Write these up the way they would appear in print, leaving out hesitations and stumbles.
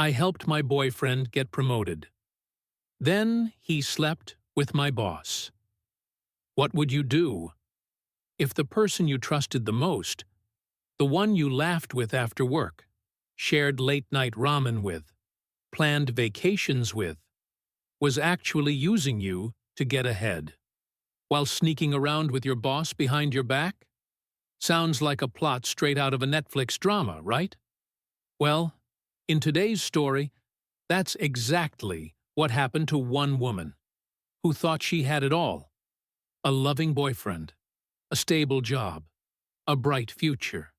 I helped my boyfriend get promoted. Then he slept with my boss. What would you do if the person you trusted the most, the one you laughed with after work, shared late-night ramen with, planned vacations with, was actually using you to get ahead, while sneaking around with your boss behind your back? Sounds like a plot straight out of a Netflix drama, right? Well, in today's story, that's exactly what happened to one woman who thought she had it all: a loving boyfriend, a stable job, a bright future.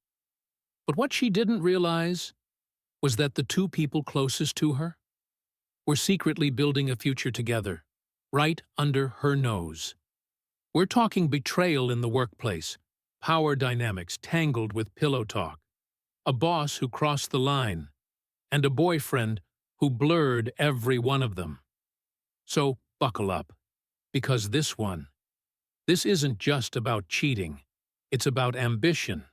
But what she didn't realize was that the two people closest to her were secretly building a future together, right under her nose. We're talking betrayal in the workplace, power dynamics tangled with pillow talk, a boss who crossed the line, and a boyfriend who blurred every one of them. So buckle up, because this isn't just about cheating. It's about ambition,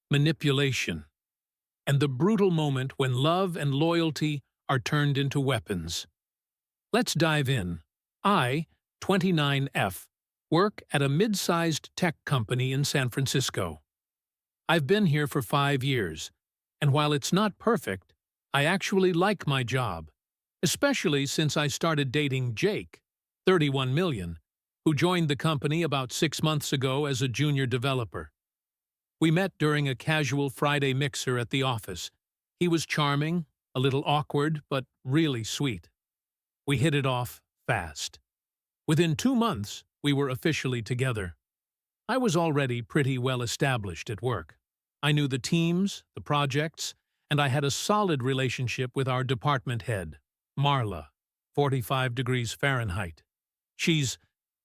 manipulation, and the brutal moment when love and loyalty are turned into weapons. Let's dive in. I, 29F, work at a mid-sized tech company in San Francisco. I've been here for 5 years, and while it's not perfect, I actually like my job, especially since I started dating Jake, 31 million, who joined the company about 6 months ago as a junior developer. We met during a casual Friday mixer at the office. He was charming, a little awkward, but really sweet. We hit it off fast. Within 2 months, we were officially together. I was already pretty well established at work. I knew the teams, the projects, and I had a solid relationship with our department head, Marla, 45 degrees Fahrenheit. She's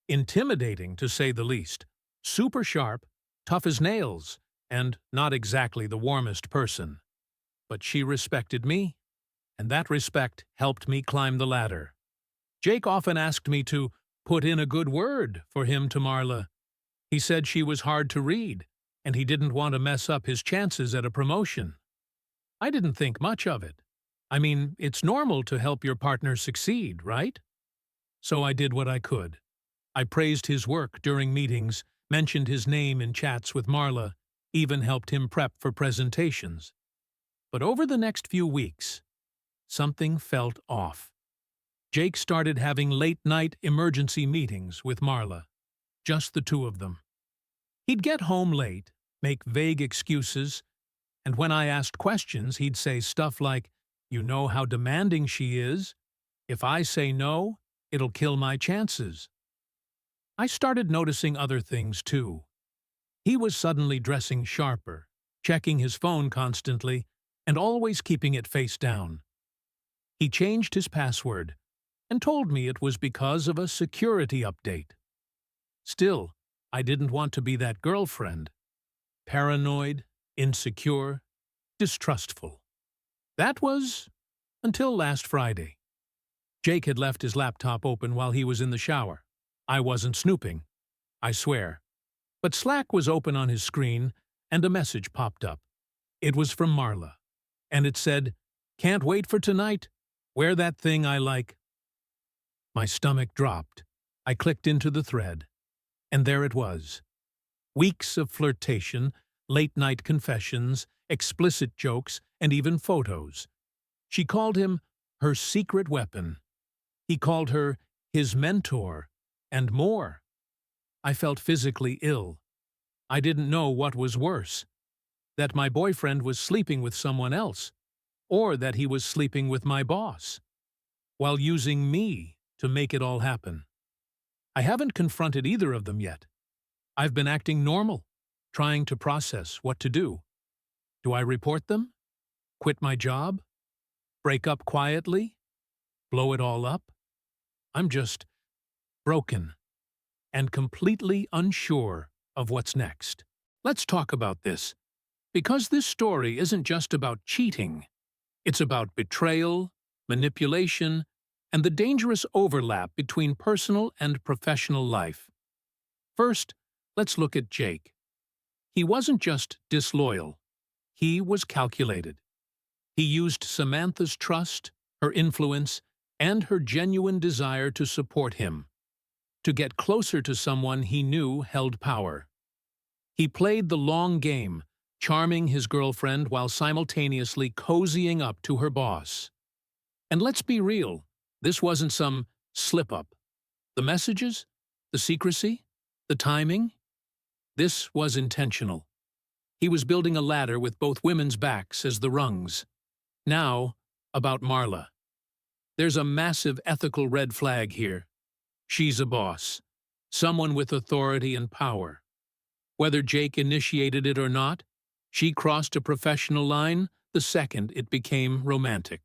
intimidating, to say the least, super sharp, tough as nails, and not exactly the warmest person. But she respected me, and that respect helped me climb the ladder. Jake often asked me to put in a good word for him to Marla. He said she was hard to read, and he didn't want to mess up his chances at a promotion. I didn't think much of it. I mean, it's normal to help your partner succeed, right? So I did what I could. I praised his work during meetings, mentioned his name in chats with Marla, even helped him prep for presentations. But over the next few weeks, something felt off. Jake started having late-night emergency meetings with Marla, just the two of them. He'd get home late, make vague excuses, and when I asked questions, he'd say stuff like, "You know how demanding she is? If I say no, it'll kill my chances." I started noticing other things, too. He was suddenly dressing sharper, checking his phone constantly, and always keeping it face down. He changed his password and told me it was because of a security update. Still, I didn't want to be that girlfriend. Paranoid, insecure, distrustful. That was until last Friday. Jake had left his laptop open while he was in the shower. I wasn't snooping, I swear. But Slack was open on his screen, and a message popped up. It was from Marla, and it said, "Can't wait for tonight. Wear that thing I like." My stomach dropped. I clicked into the thread, and there it was. Weeks of flirtation, late-night confessions, explicit jokes, and even photos. She called him her secret weapon. He called her his mentor, and more. I felt physically ill. I didn't know what was worse: that my boyfriend was sleeping with someone else, or that he was sleeping with my boss, while using me to make it all happen. I haven't confronted either of them yet. I've been acting normal, trying to process what to do. Do I report them? Quit my job? Break up quietly? Blow it all up? I'm just broken and completely unsure of what's next. Let's talk about this, because this story isn't just about cheating. It's about betrayal, manipulation, and the dangerous overlap between personal and professional life. First, let's look at Jake. He wasn't just disloyal. He was calculated. He used Samantha's trust, her influence, and her genuine desire to support him, to get closer to someone he knew held power. He played the long game, charming his girlfriend while simultaneously cozying up to her boss. And let's be real, this wasn't some slip-up. The messages, the secrecy, the timing, this was intentional. He was building a ladder with both women's backs as the rungs. Now, about Marla. There's a massive ethical red flag here. She's a boss, someone with authority and power. Whether Jake initiated it or not, she crossed a professional line the second it became romantic.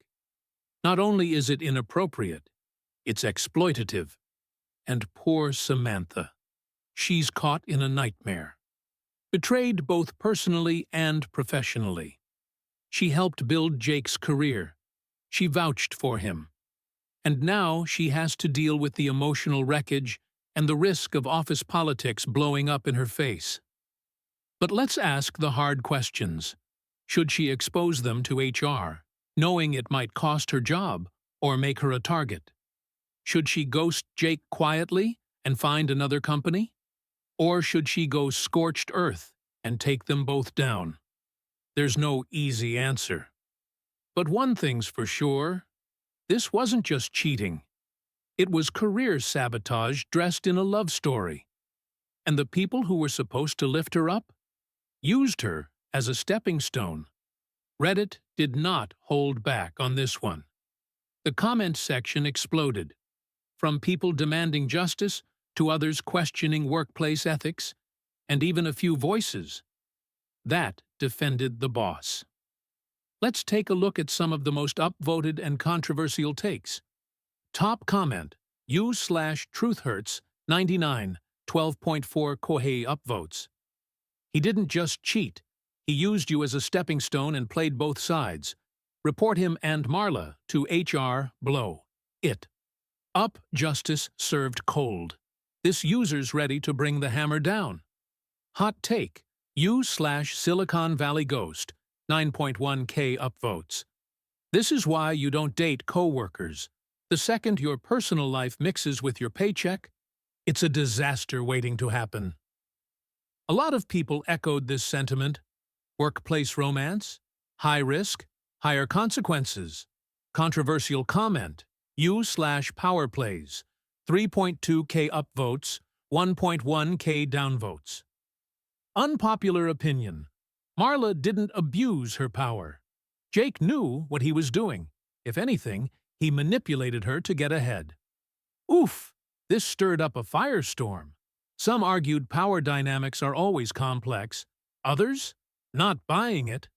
Not only is it inappropriate, it's exploitative. And poor Samantha. She's caught in a nightmare. Betrayed both personally and professionally. She helped build Jake's career. She vouched for him. And now she has to deal with the emotional wreckage and the risk of office politics blowing up in her face. But let's ask the hard questions. Should she expose them to HR, knowing it might cost her job or make her a target? Should she ghost Jake quietly and find another company? Or should she go scorched earth and take them both down? There's no easy answer. But one thing's for sure, this wasn't just cheating. It was career sabotage dressed in a love story. And the people who were supposed to lift her up used her as a stepping stone. Reddit did not hold back on this one. The comment section exploded. From people demanding justice to others questioning workplace ethics, and even a few voices that defended the boss. Let's take a look at some of the most upvoted and controversial takes. Top comment, u/truthhurts 99, 12.4 Kohei upvotes. He didn't just cheat, he used you as a stepping stone and played both sides. Report him and Marla to HR blow. It. Up justice served cold. This user's ready to bring the hammer down. Hot take, u/Silicon Valley Ghost, 9.1K upvotes. This is why you don't date co-workers. The second your personal life mixes with your paycheck, it's a disaster waiting to happen. A lot of people echoed this sentiment. Workplace romance, high risk, higher consequences. Controversial comment, u/power plays, 3.2K upvotes, 1.1K downvotes. Unpopular opinion, Marla didn't abuse her power. Jake knew what he was doing. If anything, he manipulated her to get ahead. Oof, this stirred up a firestorm. Some argued power dynamics are always complex. Others, not buying it.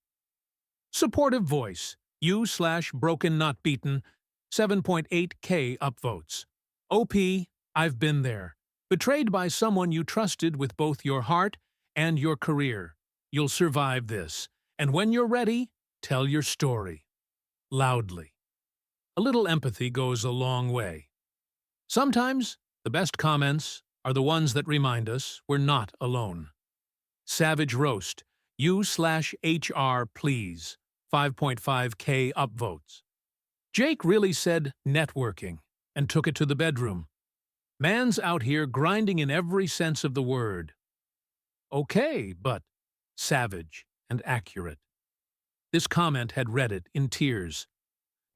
Supportive voice, u/broken not beaten, 7.8K upvotes. OP, I've been there. Betrayed by someone you trusted with both your heart and your career. You'll survive this. And when you're ready, tell your story. Loudly. A little empathy goes a long way. Sometimes, the best comments are the ones that remind us we're not alone. Savage roast, u/HR please, 5.5K upvotes. Jake really said networking and took it to the bedroom. Man's out here grinding in every sense of the word. Okay, but savage and accurate. This comment had Reddit in tears.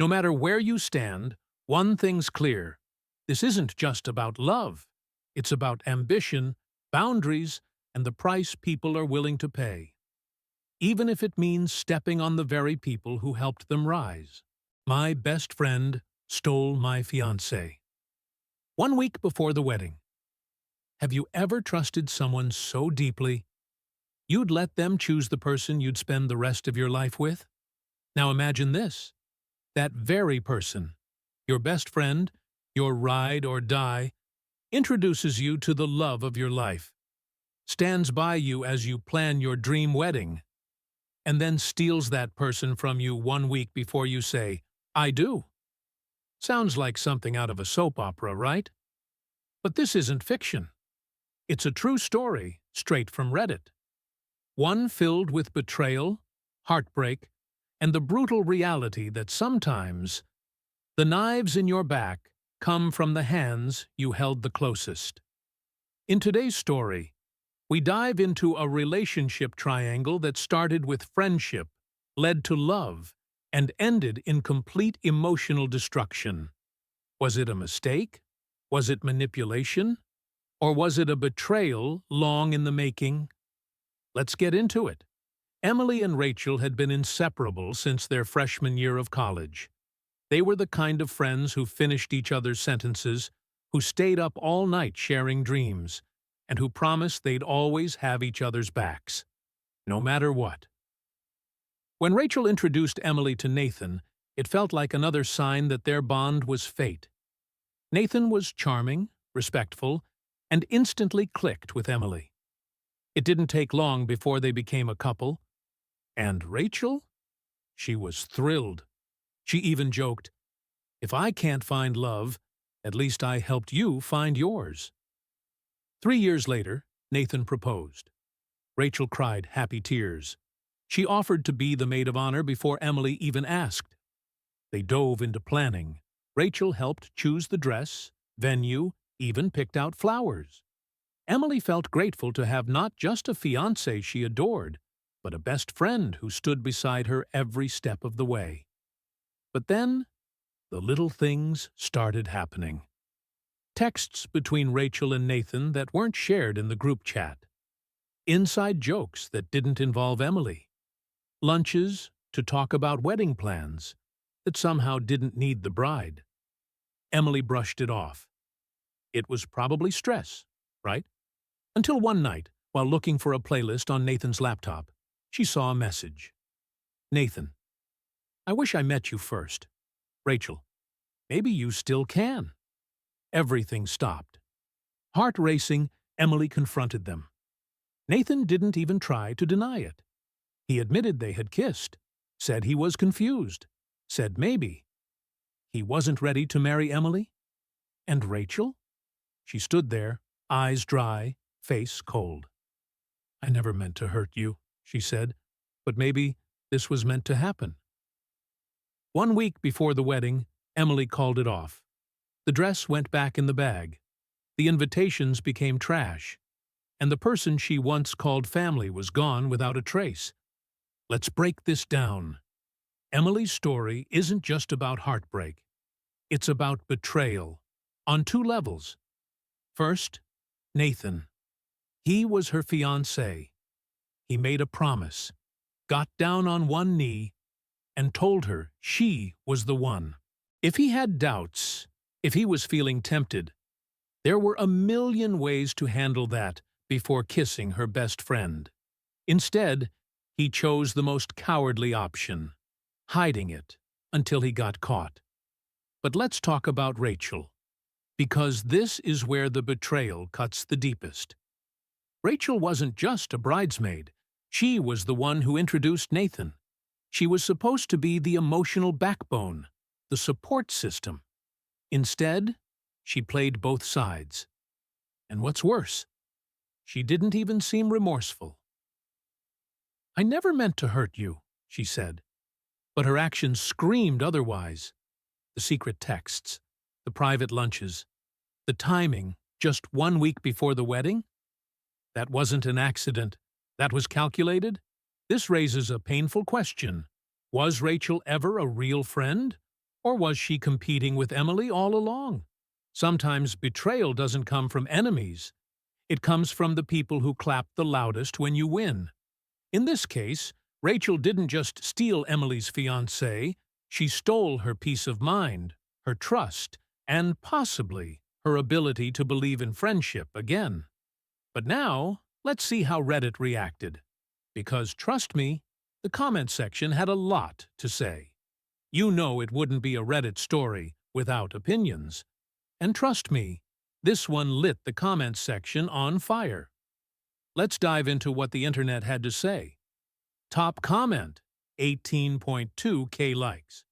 No matter where you stand, one thing's clear. This isn't just about love. It's about ambition, boundaries, and the price people are willing to pay. Even if it means stepping on the very people who helped them rise. My best friend stole my fiancé. 1 week before the wedding. Have you ever trusted someone so deeply you'd let them choose the person you'd spend the rest of your life with? Now imagine this. That very person, your best friend, your ride or die, introduces you to the love of your life, stands by you as you plan your dream wedding, and then steals that person from you 1 week before you say, I do. Sounds like something out of a soap opera, right? But this isn't fiction. It's a true story, straight from Reddit. One filled with betrayal, heartbreak, and the brutal reality that sometimes the knives in your back come from the hands you held the closest. In today's story, we dive into a relationship triangle that started with friendship, led to love, and ended in complete emotional destruction. Was it a mistake? Was it manipulation? Or was it a betrayal long in the making? Let's get into it. Emily and Rachel had been inseparable since their freshman year of college. They were the kind of friends who finished each other's sentences, who stayed up all night sharing dreams, and who promised they'd always have each other's backs, no matter what. When Rachel introduced Emily to Nathan, it felt like another sign that their bond was fate. Nathan was charming, respectful, and instantly clicked with Emily. It didn't take long before they became a couple. And Rachel? She was thrilled. She even joked, "If I can't find love, at least I helped you find yours." 3 years later, Nathan proposed. Rachel cried happy tears. She offered to be the maid of honor before Emily even asked. They dove into planning. Rachel helped choose the dress, venue, even picked out flowers. Emily felt grateful to have not just a fiancé she adored, but a best friend who stood beside her every step of the way. But then, the little things started happening. Texts between Rachel and Nathan that weren't shared in the group chat. Inside jokes that didn't involve Emily. Lunches to talk about wedding plans that somehow didn't need the bride. Emily brushed it off. It was probably stress, right? Until one night, while looking for a playlist on Nathan's laptop, she saw a message. Nathan, I wish I met you first. Rachel, maybe you still can. Everything stopped. Heart racing, Emily confronted them. Nathan didn't even try to deny it. He admitted they had kissed, said he was confused, said maybe. He wasn't ready to marry Emily? And Rachel? She stood there, eyes dry, face cold. I never meant to hurt you, she said, but maybe this was meant to happen. 1 week before the wedding, Emily called it off. The dress went back in the bag. The invitations became trash. And the person she once called family was gone without a trace. Let's break this down. Emily's story isn't just about heartbreak. It's about betrayal, on 2 levels. First, Nathan. He was her fiancé. He made a promise, got down on one knee, and told her she was the one. If he had doubts, if he was feeling tempted, there were a million ways to handle that before kissing her best friend. Instead, he chose the most cowardly option, hiding it until he got caught. But let's talk about Rachel, because this is where the betrayal cuts the deepest. Rachel wasn't just a bridesmaid. She was the one who introduced Nathan. She was supposed to be the emotional backbone, the support system. Instead, she played both sides. And what's worse, she didn't even seem remorseful. I never meant to hurt you, she said, but her actions screamed otherwise. The secret texts, the private lunches, the timing just 1 week before the wedding? That wasn't an accident. That was calculated? This raises a painful question. Was Rachel ever a real friend? Or was she competing with Emily all along? Sometimes betrayal doesn't come from enemies. It comes from the people who clap the loudest when you win. In this case, Rachel didn't just steal Emily's fiancé, she stole her peace of mind, her trust, and possibly her ability to believe in friendship again. But now, let's see how Reddit reacted. Because trust me, the comment section had a lot to say. You know it wouldn't be a Reddit story without opinions. And trust me, this one lit the comments section on fire. Let's dive into what the internet had to say. Top comment, 18.2K likes.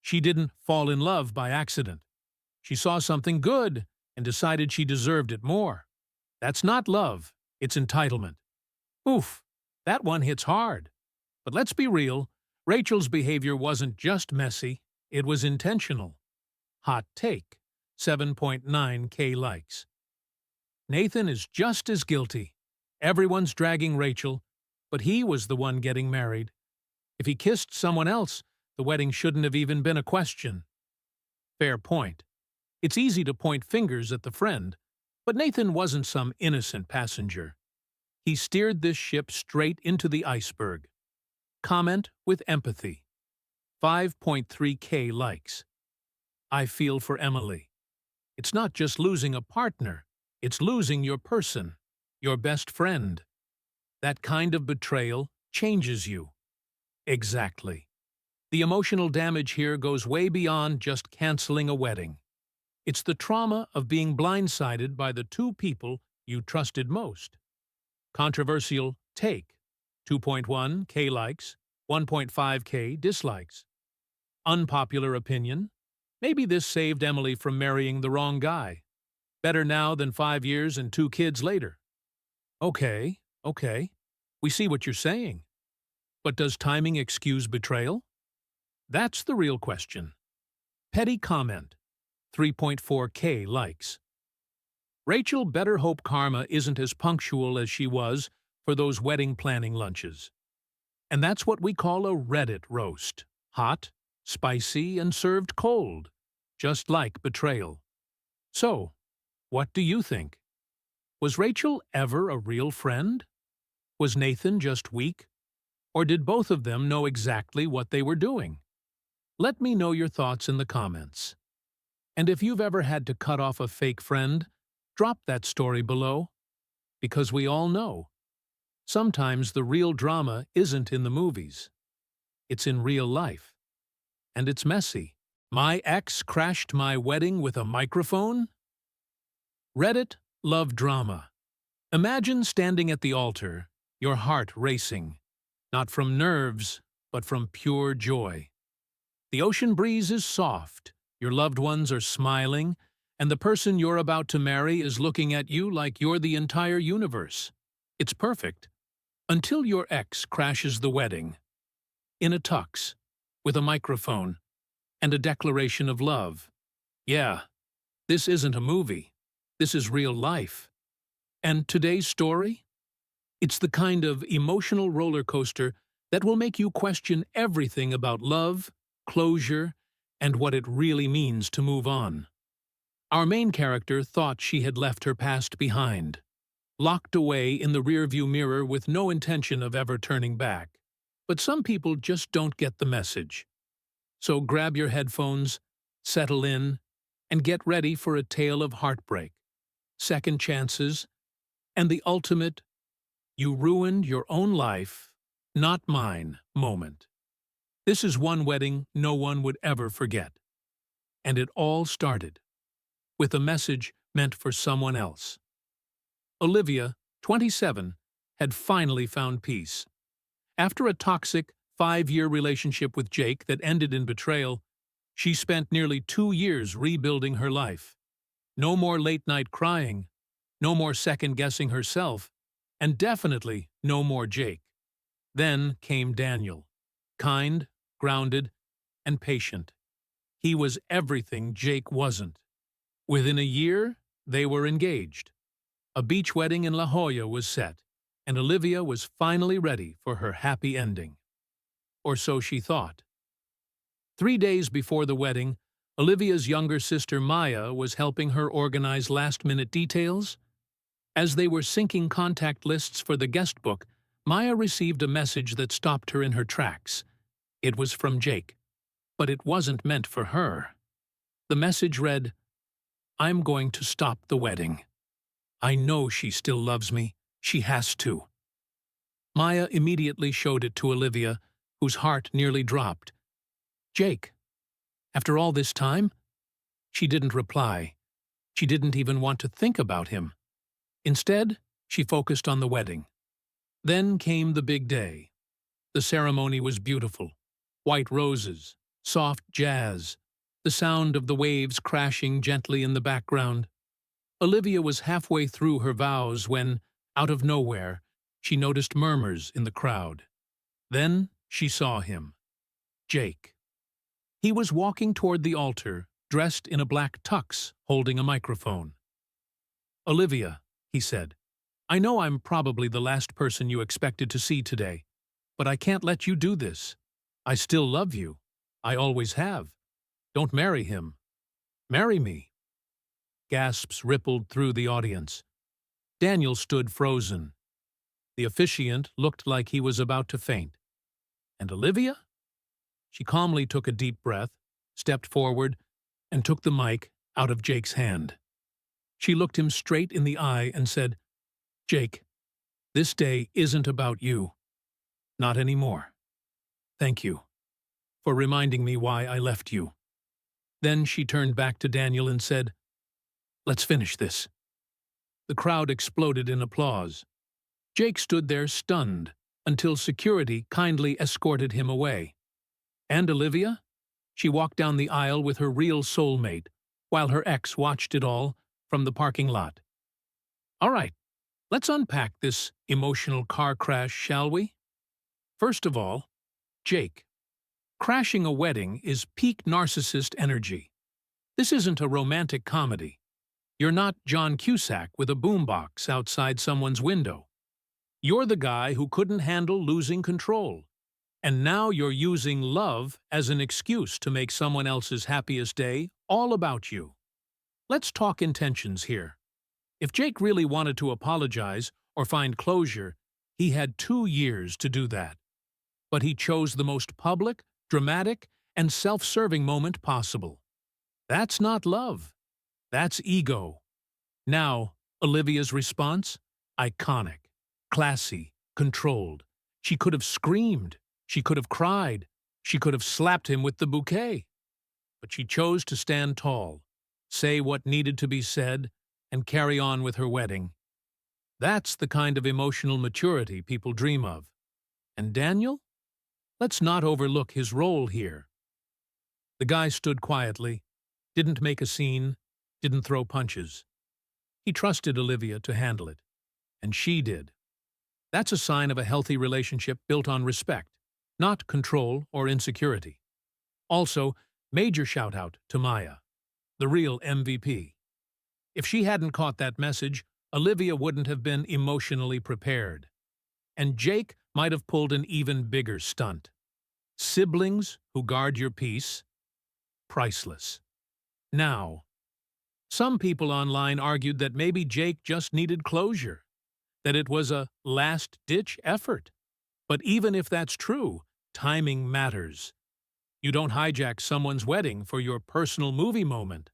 She didn't fall in love by accident. She saw something good and decided she deserved it more. That's not love, it's entitlement. Oof, that one hits hard. But let's be real, Rachel's behavior wasn't just messy, it was intentional. Hot take, 7.9K likes. Nathan is just as guilty. Everyone's dragging Rachel, but he was the one getting married. If he kissed someone else, the wedding shouldn't have even been a question. Fair point. It's easy to point fingers at the friend, but Nathan wasn't some innocent passenger. He steered this ship straight into the iceberg. Comment with empathy. 5.3K likes. I feel for Emily. It's not just losing a partner, it's losing your person, your best friend. That kind of betrayal changes you. Exactly. The emotional damage here goes way beyond just canceling a wedding. It's the trauma of being blindsided by the two people you trusted most. Controversial take, 2.1K likes, 1.5K dislikes. Unpopular opinion, maybe this saved Emily from marrying the wrong guy. Better now than 5 years and 2 kids later. Okay. We see what you're saying. But does timing excuse betrayal? That's the real question. Petty comment, 3.4K likes. Rachel better hope karma isn't as punctual as she was for those wedding planning lunches. And that's what we call a Reddit roast. Hot, spicy, and served cold. Just like betrayal. So, what do you think? Was Rachel ever a real friend? Was Nathan just weak? Or did both of them know exactly what they were doing? Let me know your thoughts in the comments. And if you've ever had to cut off a fake friend, drop that story below. Because we all know, sometimes the real drama isn't in the movies. It's in real life. And it's messy. My ex crashed my wedding with a microphone? Reddit love drama. Imagine standing at the altar, your heart racing, not from nerves, but from pure joy. The ocean breeze is soft, your loved ones are smiling, and the person you're about to marry is looking at you like you're the entire universe. It's perfect. Until your ex crashes the wedding. In a tux, with a microphone, and a declaration of love. Yeah, this isn't a movie. This is real life. And today's story? It's the kind of emotional roller coaster that will make you question everything about love, closure, and what it really means to move on. Our main character thought she had left her past behind, locked away in the rearview mirror with no intention of ever turning back. But some people just don't get the message. So grab your headphones, settle in, and get ready for a tale of heartbreak, second chances, and the ultimate, you ruined your own life, not mine, moment. This is one wedding no one would ever forget. And it all started with a message meant for someone else. Olivia, 27, had finally found peace. After a toxic 5-year relationship with Jake that ended in betrayal, she spent nearly 2 years rebuilding her life. No more late-night crying, no more second-guessing herself, and definitely no more Jake. Then came Daniel, kind, grounded, and patient. He was everything Jake wasn't. Within a year, they were engaged. A beach wedding in La Jolla was set, and Olivia was finally ready for her happy ending. Or so she thought. 3 days before the wedding, Olivia's younger sister Maya was helping her organize last-minute details. As they were syncing contact lists for the guest book, Maya received a message that stopped her in her tracks. It was from Jake, but it wasn't meant for her. The message read, "I'm going to stop the wedding. I know she still loves me. She has to." Maya immediately showed it to Olivia, whose heart nearly dropped. "Jake, after all this time?" She didn't reply. She didn't even want to think about him. Instead, she focused on the wedding. Then came the big day. The ceremony was beautiful. White roses, soft jazz, the sound of the waves crashing gently in the background. Olivia was halfway through her vows when, out of nowhere, she noticed murmurs in the crowd. Then she saw him. Jake. He was walking toward the altar, dressed in a black tux, holding a microphone. "Olivia," he said, "I know I'm probably the last person you expected to see today, but I can't let you do this. I still love you. I always have. Don't marry him. Marry me." Gasps rippled through the audience. Daniel stood frozen. The officiant looked like he was about to faint. And Olivia? She calmly took a deep breath, stepped forward, and took the mic out of Jake's hand. She looked him straight in the eye and said, "Jake, this day isn't about you. Not anymore. Thank you for reminding me why I left you." Then she turned back to Daniel and said, "Let's finish this." The crowd exploded in applause. Jake stood there stunned until security kindly escorted him away. And Olivia? She walked down the aisle with her real soulmate, while her ex watched it all from the parking lot. All right, let's unpack this emotional car crash, shall we? First of all, Jake. Crashing a wedding is peak narcissist energy. This isn't a romantic comedy. You're not John Cusack with a boombox outside someone's window. You're the guy who couldn't handle losing control. And now you're using love as an excuse to make someone else's happiest day all about you. Let's talk intentions here. If Jake really wanted to apologize or find closure, he had 2 years to do that. But he chose the most public, dramatic, and self-serving moment possible. That's not love. That's ego. Now, Olivia's response? Iconic, classy, controlled. She could have screamed. She could have cried. She could have slapped him with the bouquet. But she chose to stand tall, say what needed to be said, and carry on with her wedding. That's the kind of emotional maturity people dream of. And Daniel? Let's not overlook his role here. The guy stood quietly, didn't make a scene, didn't throw punches. He trusted Olivia to handle it, and she did. That's a sign of a healthy relationship built on respect, not control or insecurity. Also, major shout-out to Maya, the real MVP. If she hadn't caught that message, Olivia wouldn't have been emotionally prepared. And Jake might have pulled an even bigger stunt. Siblings who guard your peace? Priceless. Now, some people online argued that maybe Jake just needed closure, that it was a last-ditch effort. But even if that's true, timing matters. You don't hijack someone's wedding for your personal movie moment.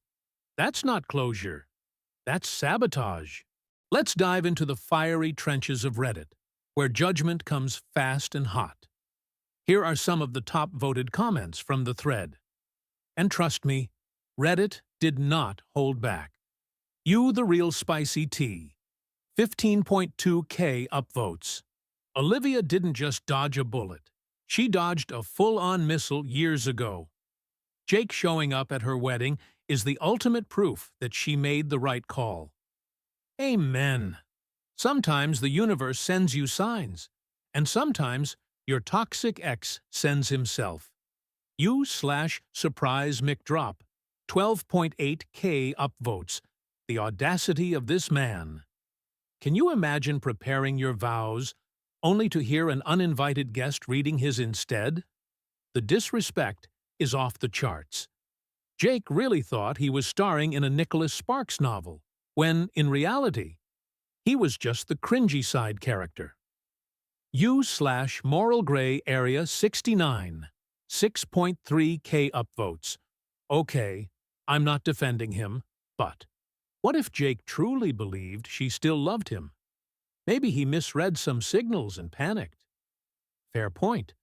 That's not closure. That's sabotage. Let's dive into the fiery trenches of Reddit, where judgment comes fast and hot. Here are some of the top-voted comments from the thread. And trust me, Reddit did not hold back. You the real spicy tea. 15.2K upvotes. Olivia didn't just dodge a bullet. She dodged a full-on missile years ago. Jake showing up at her wedding is the ultimate proof that she made the right call. Amen. Sometimes the universe sends you signs, and sometimes your toxic ex sends himself. You/surprise McDrop. 12.8K upvotes. The audacity of this man. Can you imagine preparing your vows only to hear an uninvited guest reading his instead? The disrespect is off the charts. Jake really thought he was starring in a Nicholas Sparks novel, when, in reality, he was just the cringy side character. You/Moral Gray Area 69. 6.3K upvotes. Okay, I'm not defending him, but what if Jake truly believed she still loved him? Maybe he misread some signals and panicked. Fair point.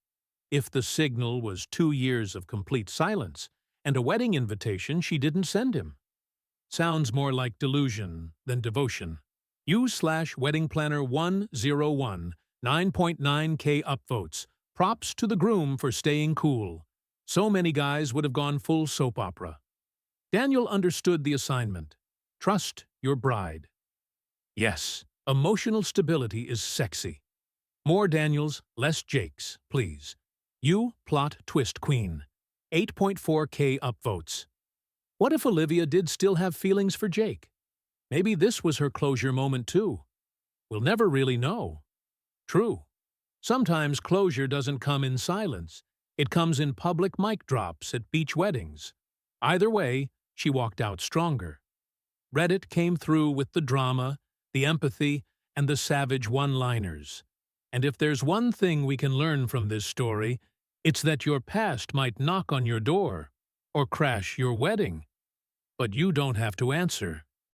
If the signal was 2 years of complete silence and a wedding invitation she didn't send him. Sounds more like delusion than devotion. You/Wedding Planner 101. 9.9K upvotes. Props to the groom for staying cool. So many guys would have gone full soap opera. Daniel understood the assignment. Trust your bride. Yes, emotional stability is sexy. More Daniels, less Jakes, please. You plot twist queen. 8.4K upvotes. What if Olivia did still have feelings for Jake? Maybe this was her closure moment too. We'll never really know. True. Sometimes closure doesn't come in silence. It comes in public mic drops at beach weddings. Either way, she walked out stronger. Reddit came through with the drama, the empathy, and the savage one-liners. And if there's one thing we can learn from this story, it's that your past might knock on your door or crash your wedding. But you don't have to answer.